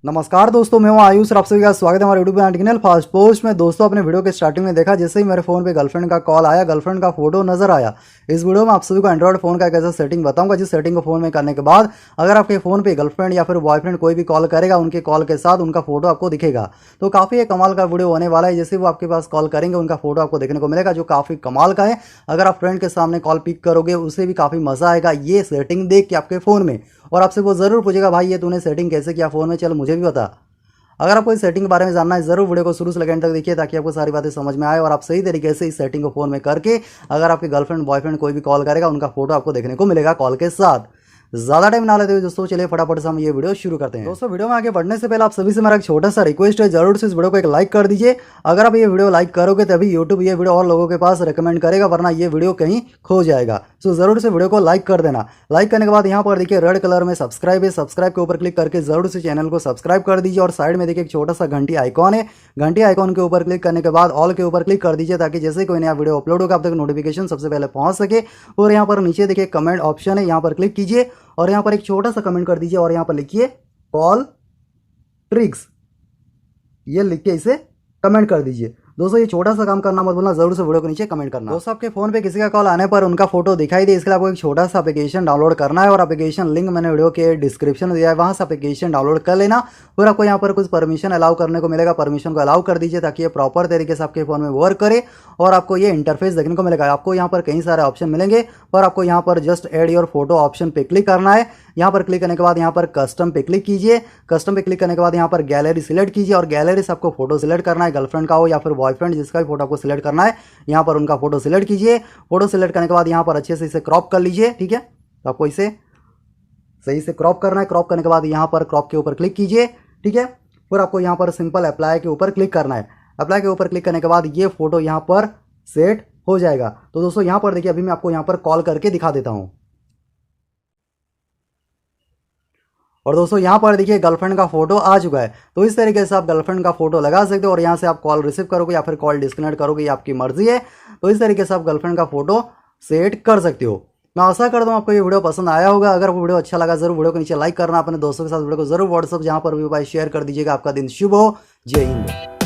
नमस्कार दोस्तों, मैं हूं आयुष और आप सभी का स्वागत है हमारे यूट्यूब चैनल फर्स्ट पोस्ट में। दोस्तों, अपने वीडियो के स्टार्टिंग में देखा जैसे ही मेरे फोन पे गर्लफ्रेंड का कॉल आया, गर्लफ्रेंड का फोटो नजर आया। इस वीडियो में आप सभी को एंड्रॉइड फोन का एक ऐसा सेटिंग बताऊंगा जिस सेटिंग को फोन में करने के बाद अगर आपके फोन पे गर्लफ्रेंड या फिर बॉयफ्रेंड कोई भी कॉल करेगा, उनके कॉल के साथ उनका फोटो आपको दिखेगा। तो काफी एक कमाल का वीडियो होने वाला है। जैसे वो आपके पास कॉल करेंगे, उनका फोटो आपको देखने को मिलेगा, जो काफी कमाल का है। अगर आप फ्रेंड के सामने कॉल पिक करोगे, उसे भी काफी मजा आएगा ये सेटिंग देख के आपके फोन में। और आपसे वो जरूर पूछेगा, भाई ये तूने सेटिंग कैसे किया फोन में, चल मुझे भी बता। अगर आपको इस सेटिंग के बारे में जानना है, जरूर वीडियो को शुरू से लेकर तक देखिए ताकि आपको सारी बातें समझ में आए और आप सही तरीके से इस सेटिंग को फोन में करके अगर आपके गर्लफ्रेंड बॉयफ्रेंड कोई भी कॉल करेगा, उनका फोटो आपको देखने को मिलेगा कॉल के साथ। ज्यादा टाइम ना लेते हुए दोस्तों, चलिए फटाफट से हम ये वीडियो शुरू करते हैं। दोस्तों, वीडियो में आगे बढ़ने से पहले आप सभी से मेरा एक छोटा सा रिक्वेस्ट है, जरूर से इस वीडियो को एक लाइक कर दीजिए। अगर आप ये वीडियो लाइक करोगे तभी यूट्यूब ये वीडियो और लोगों के पास रिकमेंड करेगा, वरना ये वीडियो कहीं खो जाएगा। सो जरूर से वीडियो को लाइक कर देना। लाइक करने के बाद यहाँ पर देखिए रेड कलर में सब्सक्राइब है, सब्सक्राइब के ऊपर क्लिक करके जरूर से चैनल को सब्सक्राइब कर दीजिए। और साइड में देखिए एक छोटा सा घंटी आइकॉन है, घंटी आइकॉन के ऊपर क्लिक करने के बाद ऑल के ऊपर क्लिक कर दीजिए ताकि जैसे कोई नया वीडियो अपलोड होगा आप तक नोटिफिकेशन सबसे पहले पहुंच सके। और यहाँ पर नीचे देखिए कमेंट ऑप्शन है, यहाँ पर क्लिक कीजिए और यहाँ पर एक छोटा सा कमेंट कर दीजिए और यहाँ पर लिखिए कॉल ट्रिक्स, ये लिख के इसे कमेंट कर दीजिए। दोस्तों, ये छोटा सा काम करना मत भूलना, जरूर से वीडियो के नीचे कमेंट करना। दोस्तों, आपके फोन पे किसी का कॉल आने पर उनका फोटो दिखाई दे, इसके लिए आपको एक छोटा सा एप्लीकेशन डाउनलोड करना है और एप्लीकेशन लिंक मैंने वीडियो के डिस्क्रिप्शन में दिया है, वहां से एप्लीकेशन डाउनलोड कर लेना। फिर आपको यहाँ पर कुछ परमिशन अलाउ करने को मिलेगा, परमिशन को अलाउ कर दीजिए ताकि ये प्रॉपर तरीके से आपके फोन में वर्क करे और आपको ये इंटरफेस देखने को मिलेगा। आपको यहाँ पर कई सारे ऑप्शन मिलेंगे और आपको यहाँ पर just add your photo option पे क्लिक करना है। यहाँ पर क्लिक करने के बाद यहाँ पर कस्टम पे क्लिक कीजिए। कस्टम पे क्लिक करने के बाद यहाँ पर गैलरी सिलेक्ट कीजिए और गैलरी से आपको फोटो सिलेक्ट करना है, गर्लफ्रेंड का हो या फिर बॉयफ्रेंड, जिसका भी फोटो आपको सिलेक्ट करना है। यहाँ पर उनका फोटो सिलेक्ट कीजिए। फोटो सिलेक्ट करने के बाद यहाँ पर अच्छे से इसे क्रॉप कर लीजिए। ठीक है, तो आपको इसे सही से क्रॉप करना है। क्रॉप करने के बाद यहाँ पर क्रॉप के ऊपर क्लिक कीजिए। ठीक है, फिर आपको यहाँ पर सिंपल अप्लाई के ऊपर क्लिक करना है। अप्लाई के ऊपर क्लिक करने के बाद ये फोटो यहाँ पर सेट हो जाएगा। तो दोस्तों, यहाँ पर देखिए अभी मैं आपको यहाँ पर कॉल करके दिखा देता हूँ। और दोस्तों, यहाँ पर देखिए गर्लफ्रेंड का फोटो आ चुका है। तो इस तरीके से आप गर्लफ्रेंड का फोटो लगा सकते हो और यहाँ से आप कॉल रिसीव करोगे या फिर कॉल डिस्कनेक्ट करोगे, ये आपकी मर्जी है। तो इस तरीके से आप गर्लफ्रेंड का फोटो सेट कर सकते हो। मैं आशा करता हूँ आपको ये वीडियो पसंद आया होगा। अगर आपको वीडियो अच्छा लगा जरूर वीडियो को नीचे लाइक करना, अपने दोस्तों के साथ वीडियो को जरूर व्हाट्सअप जहाँ पर भी शेयर कर दीजिएगा। आपका दिन शुभ हो। जय हिंद।